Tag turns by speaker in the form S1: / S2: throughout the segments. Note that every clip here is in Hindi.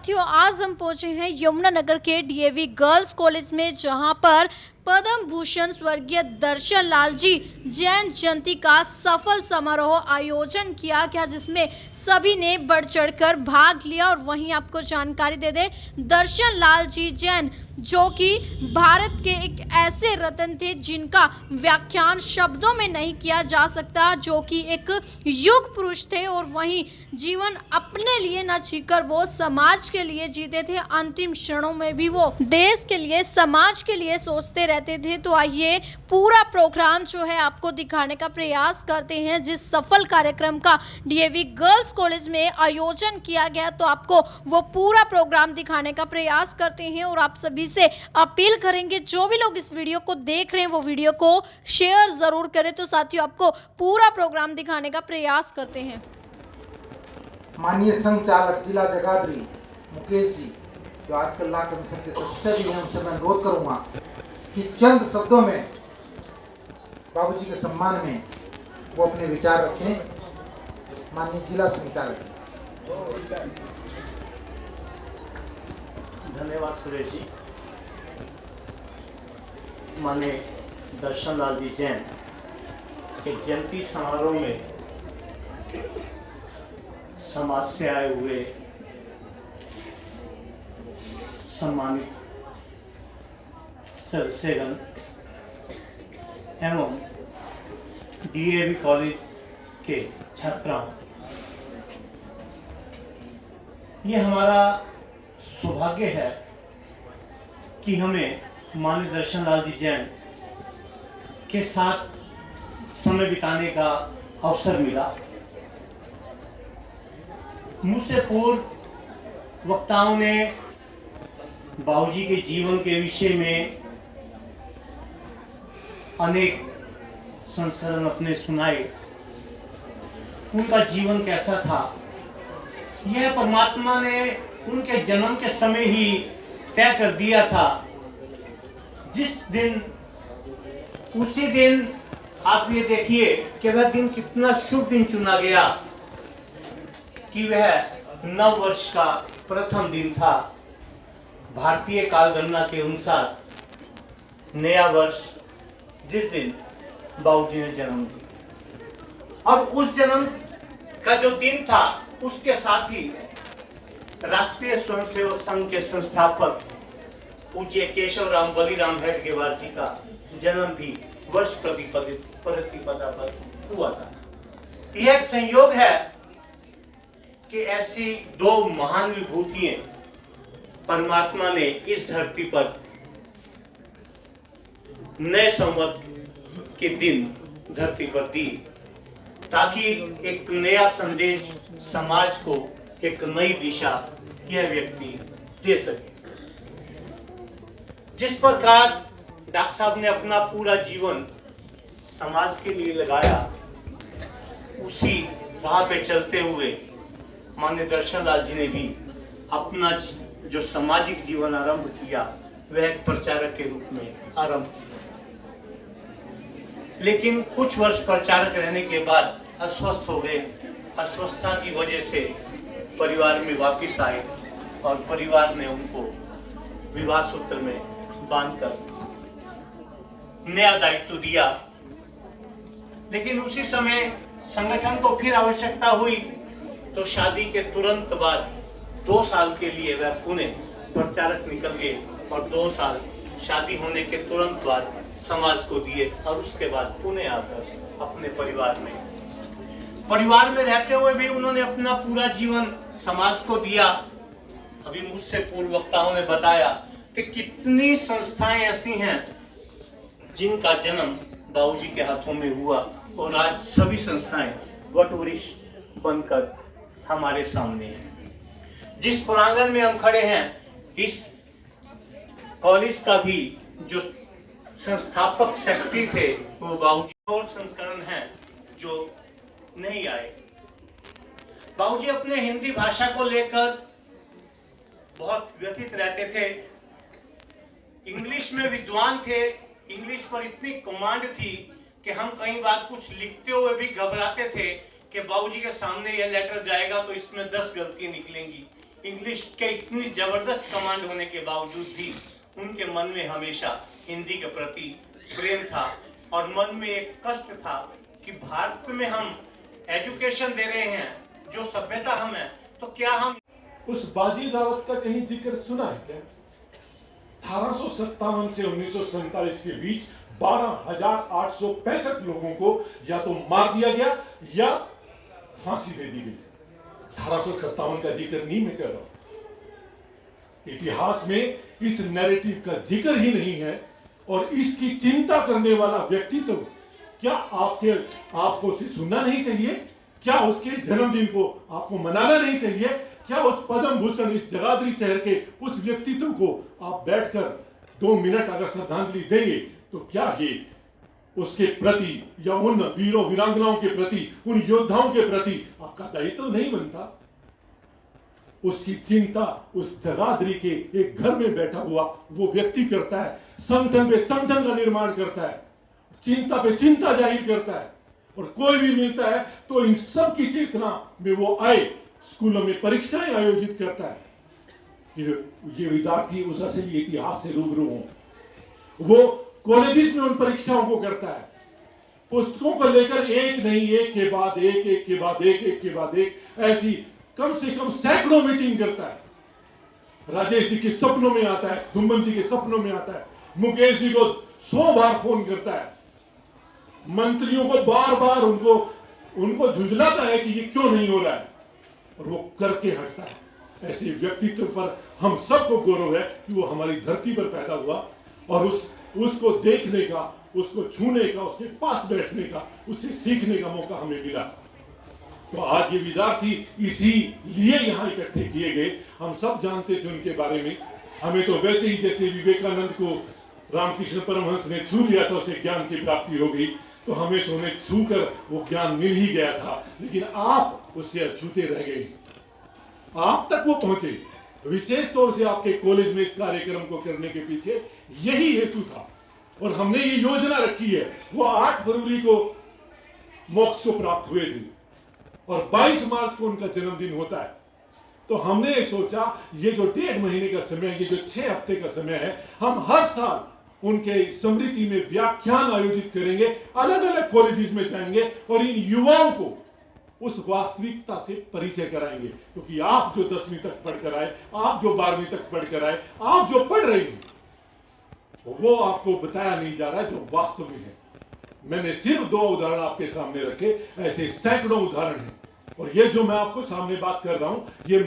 S1: साथियों, आज हम पहुंचे हैं यमुनानगर के डीएवी गर्ल्स कॉलेज में, जहां पर पद्म भूषण स्वर्गीय दर्शन लाल जी जैन जयंती का सफल समारोह आयोजन किया गया, जिसमें सभी ने बढ़ चढ़कर भाग लिया। और वहीं आपको जानकारी दे दें, दर्शन लाल जी जैन जो कि भारत के एक ऐसे रत्न थे जिनका व्याख्यान शब्दों में नहीं किया जा सकता, जो कि एक युग पुरुष थे और वहीं जीवन अपने लिए न जीकर वो समाज के लिए जीते थे। अंतिम क्षणों में भी वो देश के लिए, समाज के लिए सोचते रहते थे। तो आइए पूरा प्रोग्राम जो है आपको दिखाने का प्रयास करते हैं, जिस सफल कार्यक्रम का डीएवी गर्ल्स कॉलेज में आयोजन किया गया। तो आपको वो पूरा प्रोग्राम दिखाने का प्रयास करते हैं और आप सभी से अपील करेंगे, जो भी लोग इस वीडियो को देख रहे हैं वो वीडियो को शेयर जरूर करें। तो साथियों, आपको पूरा प्रोग्राम दिखाने का प्रयास करते हैं।
S2: माननीय संघ चालक जिला जगाधरी मुकेश जी, जो आजकल लॉ कमीशन के सदस्य भी हैं, उनसे मैं अनुरोध करूंगा कि चंद शब्दों में बाबूजी के सम्मान में वो अपने विचार रखें। माननीय जिला संचालक।
S3: धन्यवाद सुरेश जी। माननीय दर्शन लाल जी जैन के जयंती समारोह में समाज से आए हुए सम्मानित सदस्यगण एवं डीएवी कॉलेज के छात्राओं, ये हमारा सौभाग्य है कि हमें माननीय दर्शन लाल जी जैन के साथ समय बिताने का अवसर मिला। मुझसे पूर्व वक्ताओं ने बाबूजी के जीवन के विषय में अनेक संस्करण अपने सुनाए। उनका जीवन कैसा था, यह परमात्मा ने उनके जन्म के समय ही तय कर दिया था। जिस दिन, उसी दिन आप ये देखिए कि वह दिन कितना शुभ दिन चुना गया कि वह नव वर्ष का प्रथम दिन था। भारतीय कालगणना के अनुसार नया वर्ष जिस दिन बाबूजी ने जन्म लिया। अब उस जन्म का जो दिन था, उसके साथ ही राष्ट्रीय स्वयंसेवक संघ के संस्थापक पूज्य केशव राम बलिराम हेडगेवार जी का जन्म भी वर्ष प्रतिपदा पर हुआ था। यह एक संयोग है कि ऐसी दो महान विभूतियां परमात्मा ने इस धरती पर नए संवत के दिन धरती पर दी, ताकि एक नया संदेश समाज को, एक नई दिशा यह व्यक्ति दे सके। जिस प्रकार डॉक्टर साहब ने अपना पूरा जीवन समाज के लिए लगाया, उसी राह पे चलते हुए माननीय दर्शन लाल जी ने भी अपना जो सामाजिक जीवन आरंभ किया, वह एक प्रचारक के रूप में आरंभ किया। लेकिन कुछ वर्ष प्रचारक रहने के बाद अस्वस्थ हो गए। अस्वस्थता की वजह से परिवार में वापस आए और परिवार ने उनको विवाह सूत्र में बांधकर नया दायित्व दिया। लेकिन उसी समय संगठन को फिर आवश्यकता हुई, तो शादी के तुरंत बाद 2 साल के लिए वह पुणे प्रचारक निकल गए और 2 साल शादी होने के तुरंत बाद समाज को दिए और उसके बाद पुणे आकर अपने परिवार में रहते हुए भी उन्होंने अपना पूरा जीवन समाज को दिया। अभी मुझसे पूर्व वक्ताओं ने बताया कि कितनी संस्थाएं ऐसी हैं जिनका जन्म बाबूजी के हाथों में हुआ और आज सभी संस्थाएं वटवृक्ष बनकर हमारे सामने हैं। जिस प्रांगण में हम खड़े हैं, इस कॉलेज का भी जो संस्थापक सेक्रेटरी थे वो बाबूजी। और संस्करण हैं जो नहीं आए। बाबूजी अपने हिंदी भाषा को लेकर बहुत व्यथित रहते थे। इंग्लिश में विद्वान थे, इंग्लिश पर इतनी कमांड थी कि हम कई बार कुछ लिखते हुए भी घबराते थे कि बाबूजी के सामने यह लेटर जाएगा तो इसमें 10 गलतियां निकलेंगी, इंग्लिश के इतनी जबरदस्त कमांड होने के बावजूद भी उनके मन में हमेशा हिंदी के प्रति प्रेम था और मन में एक कष्ट था कि भारत में हम एजुकेशन दे रहे हैं, जो सभ्यता हम है, तो क्या हम
S4: उस बाजी रावत का कहीं जिक्र सुना है क्या? 1857 से 1947 के बीच 12,865 लोगों को या तो मार दिया गया या फांसी दे दी गई। 1857 का जिक्र नहीं मैं कर रहा हूं। इतिहास में इस नैरेटिव का जिक्र ही नहीं है और इसकी चिंता करने वाला व्यक्तित्व क्या आपको उसे सुनना नहीं चाहिए? क्या उसके जन्मदिन को आपको मनाना नहीं चाहिए? क्या उस पद्म भूषण इस जगाधरी शहर के उस व्यक्तित्व को आप बैठकर 2 मिनट अगर श्रद्धांजलि देंगे तो क्या ये उसके प्रति या उन वीरों वीरांगनाओं के प्रति, उन योद्धाओं के प्रति आपका दायित्व तो नहीं बनता? उसकी चिंता उस जगाधरी के एक घर में बैठा हुआ वो व्यक्ति करता है, संगठन पे संगठन का निर्माण करता है, चिंता पे चिंता जाहिर करता है और कोई भी मिलता है तो इन सब की चेतना में वो आए, स्कूलों में परीक्षाएं आयोजित करता है। ये विद्यार्थी उस असली इतिहास से रूबरू हों, वो कॉलेजेस में उन परीक्षाओं को करता है, पुस्तकों को लेकर एक नहीं एक के बाद एक, एक के बाद एक, एक के बाद एक, ऐसी कम से कम सैकड़ों मीटिंग करता है। राजेश जी के सपनों में आता है, धुम्मन जी के सपनों में आता है, मुकेश जी को 100 बार फोन करता है, मंत्रियों को बार बार उनको झुंझलाता है कि ये क्यों नहीं हो रहा है और वो करके हटता है। ऐसे व्यक्तित्व पर हम सबको गौरव है कि वो हमारी धरती पर पैदा हुआ और उसको देखने का, उसको छूने का, उसके पास बैठने का, उससे सीखने का मौका हमें मिला। तो आज ये विद्यार्थी इसीलिए यहाँ इकट्ठे किए गए। हम सब जानते थे उनके बारे में, हमें तो वैसे ही जैसे विवेकानंद को रामकृष्ण परमहंस ने छू लिया था, उसे ज्ञान की प्राप्ति हो गई, तो हमें से उन्हें छूकर वो ज्ञान मिल ही गया था, लेकिन आप उससे अछूते रह गए, आप तक वो पहुंचे। विशेष तौर से आपके कॉलेज में इस कार्यक्रम को करने के पीछे यही हेतु था और हमने ये योजना रखी है। वो 8 फरवरी को मोक्ष को प्राप्त हुए थे और 22 मार्च को उनका जन्मदिन होता है, तो हमने सोचा ये जो 1.5 महीने का समय है, ये जो 6 हफ्ते का समय है, हम हर साल उनके स्मृति में व्याख्यान आयोजित करेंगे, अलग अलग कॉलेजेस में जाएंगे और इन युवाओं को उस वास्तविकता से परिचय कराएंगे। क्योंकि आप जो 10वीं तक पढ़कर आए, आप जो 12वीं तक पढ़कर आए, आप जो पढ़ रहे हैं, वो आपको बताया नहीं जा रहा है जो वास्तव में है। मैंने सिर्फ 2 उदाहरण आपके सामने रखे, ऐसे सैकड़ों उदाहरण हैं और ये जो मैं आपको सामने बात कर रहा हूं, ये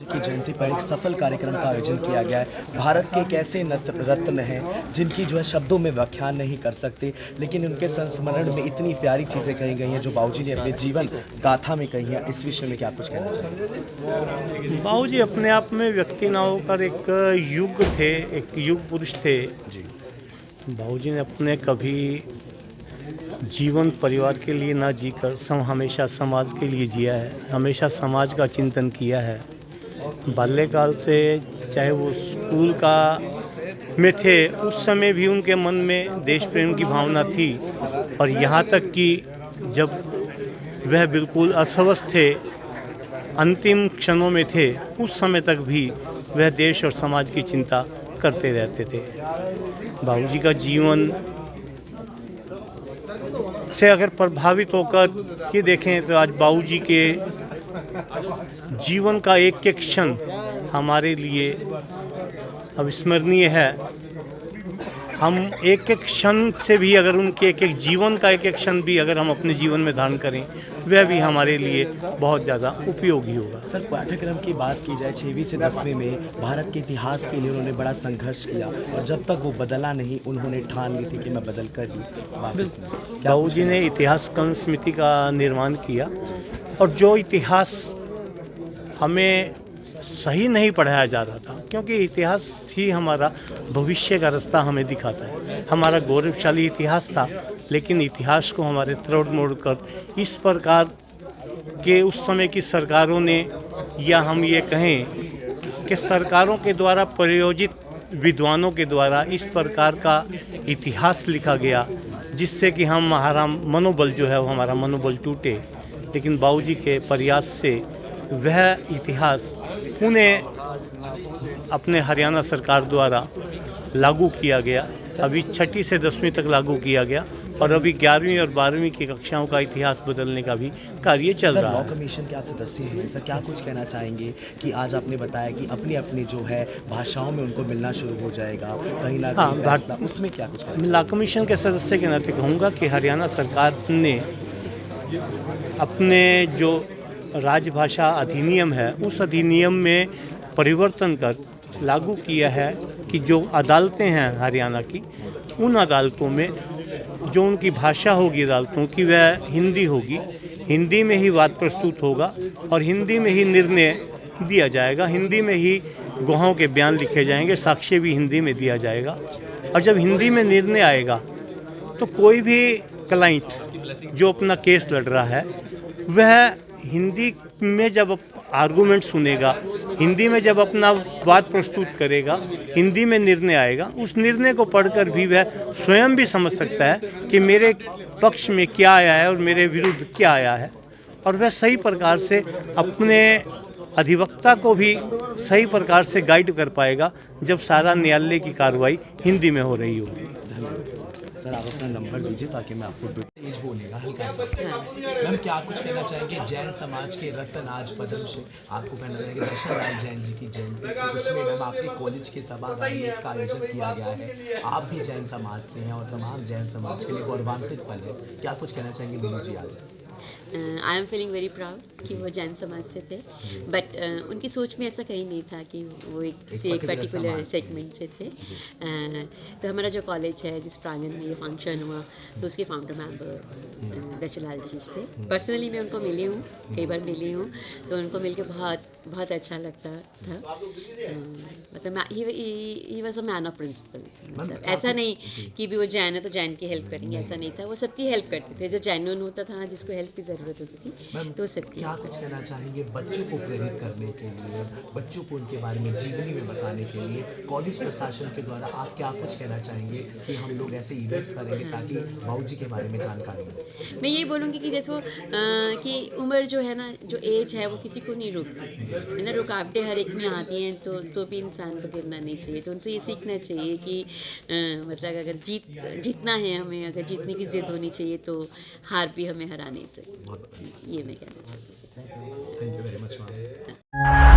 S5: की जयंती पर एक सफल कार्यक्रम का आयोजन किया गया है। भारत के एक ऐसे रत्न हैं जिनकी जो है शब्दों में व्याख्यान नहीं कर सकते, लेकिन उनके संस्मरण में इतनी प्यारी चीज़ें कही गई हैं जो बाबूजी ने अपने जीवन गाथा में कही हैं। इस विषय में क्या कुछ कहना चाहिए?
S3: बाबूजी अपने आप में व्यक्ति ना होकर एक युग थे, एक युग पुरुष थे जी। बाबूजी ने अपने कभी जीवन परिवार के लिए ना जीकर हमेशा समाज के लिए जिया है, हमेशा समाज का चिंतन किया है। बाल्यकाल से चाहे वो स्कूल का में थे, उस समय भी उनके मन में देश प्रेम की भावना थी और यहाँ तक कि जब वह बिल्कुल अस्वस्थ थे, अंतिम क्षणों में थे, उस समय तक भी वह देश और समाज की चिंता करते रहते थे। बाबूजी का जीवन से अगर प्रभावित होकर ये देखें तो आज बाबूजी के जीवन का एक एक क्षण हमारे लिए अविस्मरणीय है। हम एक एक क्षण से भी अगर उनके एक एक जीवन का एक एक क्षण भी अगर हम अपने जीवन में धारण करें, वह भी हमारे लिए बहुत ज़्यादा उपयोगी होगा।
S5: सर, पाठ्यक्रम की बात की जाए 6वीं से 10वीं में भारत के इतिहास के लिए उन्होंने बड़ा संघर्ष किया और जब तक वो बदला नहीं उन्होंने ठान ली थी कि मैं बदल कर ही वापस।
S3: बाबूजी ने इतिहास कर्ण समिति का निर्माण किया और जो इतिहास हमें सही नहीं पढ़ाया जा रहा था, क्योंकि इतिहास ही हमारा भविष्य का रास्ता हमें दिखाता है। हमारा गौरवशाली इतिहास था, लेकिन इतिहास को हमारे तोड़ मोड़ कर इस प्रकार के उस समय की सरकारों ने, या हम ये कहें कि सरकारों के द्वारा प्रयोजित विद्वानों के द्वारा इस प्रकार का इतिहास लिखा गया, जिससे कि हमारा मनोबल जो है वो हमारा मनोबल टूटे। लेकिन बाबूजी के प्रयास से वह इतिहास उन्हें अपने हरियाणा सरकार द्वारा लागू किया गया। अभी 6ठी से 10वीं तक लागू किया गया और अभी 11वीं और 12वीं की कक्षाओं का इतिहास बदलने का भी कार्य चल रहा है।
S5: लॉ कमीशन के आप सदस्य हैं सर, क्या कुछ कहना चाहेंगे कि आज आपने बताया कि अपनी अपनी जो है भाषाओं में उनको मिलना शुरू हो जाएगा, कहीं ना कहीं फैसला, उसमें क्या कुछ कहना?
S3: लॉ कमीशन के सदस्य के नाते कहूँगा कि हरियाणा सरकार ने अपने जो राजभाषा अधिनियम है उस अधिनियम में परिवर्तन कर लागू किया है कि जो अदालतें हैं हरियाणा की, उन अदालतों में जो उनकी भाषा होगी अदालतों की वह हिंदी होगी। हिंदी में ही वाद प्रस्तुत होगा और हिंदी में ही निर्णय दिया जाएगा, हिंदी में ही गवाहों के बयान लिखे जाएंगे, साक्ष्य भी हिंदी में दिया जाएगा। और जब हिंदी में निर्णय आएगा तो कोई भी क्लाइंट जो अपना केस लड़ रहा है वह हिंदी में जब आर्गूमेंट सुनेगा, हिंदी में जब अपना वाद प्रस्तुत करेगा, हिंदी में निर्णय आएगा, उस निर्णय को पढ़कर भी वह स्वयं भी समझ सकता है कि मेरे पक्ष में क्या आया है और मेरे विरुद्ध क्या आया है, और वह सही प्रकार से अपने अधिवक्ता को भी सही प्रकार से गाइड कर पाएगा जब सारा न्यायालय की कार्रवाई हिंदी में हो रही होगी।
S5: सर, आप अपना नंबर दीजिए ताकि मैं आपको पेज बोलेगा हल्का सा। मैम, क्या कुछ कहना चाहेंगे जैन समाज के रत्न आज पद्मश्री आपको कहना चाहेंगे दर्शन लाल जैन जी की जयंती, तो उसमें मैम आपके कॉलेज के सभागार में इसका आयोजन किया गया है। आप भी जैन समाज से हैं और तमाम जैन समाज के लिए गौरवान्वित पल है, क्या कुछ कहना चाहेंगे मीनू जी आज?
S6: I am feeling very proud कि वो जैन समाज से थे, बट उनकी सोच में ऐसा कहीं नहीं था कि वो एक पर्टिकुलर सेगमेंट से थे। तो हमारा जो कॉलेज है जिस प्रांगण में ये फंक्शन हुआ, तो उसके फाउंडर मेंबर दर्शनलाल जी थे। पर्सनली मैं उनको मिली हूँ, कई बार मिली हूँ, तो उनको मिलके बहुत बहुत अच्छा लगता था। मतलब he was a man of principle. मतलब ऐसा नहीं कि भी वो जैन है तो जैन की हेल्प करेंगे, ऐसा नहीं था। वो सबकी हेल्प करते थे, जो जैनुअन होता था, जिसको हेल्प की ज़रूरत होती थी, तो सबकी।
S5: क्या कुछ कहना चाहेंगे बच्चों को प्रेरित करने के लिए, बच्चों को उनके बारे में जीवनी में बताने के लिए कॉलेज प्रशासन के द्वारा आप क्या कुछ कहना चाहेंगे कि हम लोग ऐसे इवेंट्स करेंगे ताकि बाबूजी के बारे में जानकारी मिल सके?
S6: मैं ये बोलूँगी कि जैसे वो कि उम्र जो है ना, जो एज है वो किसी को नहीं रोकती है ना। रुकावटें हर एक में आती हैं, तो भी इंसान को गिरना नहीं चाहिए। तो उनसे ये सीखना चाहिए कि मतलब अगर जीतना है हमें, अगर जीतने की जिद होनी चाहिए, तो हार भी हमें हरा नहीं सकती। ये मैं कहना चाहती हूँ।
S5: Thank you very much ma'am.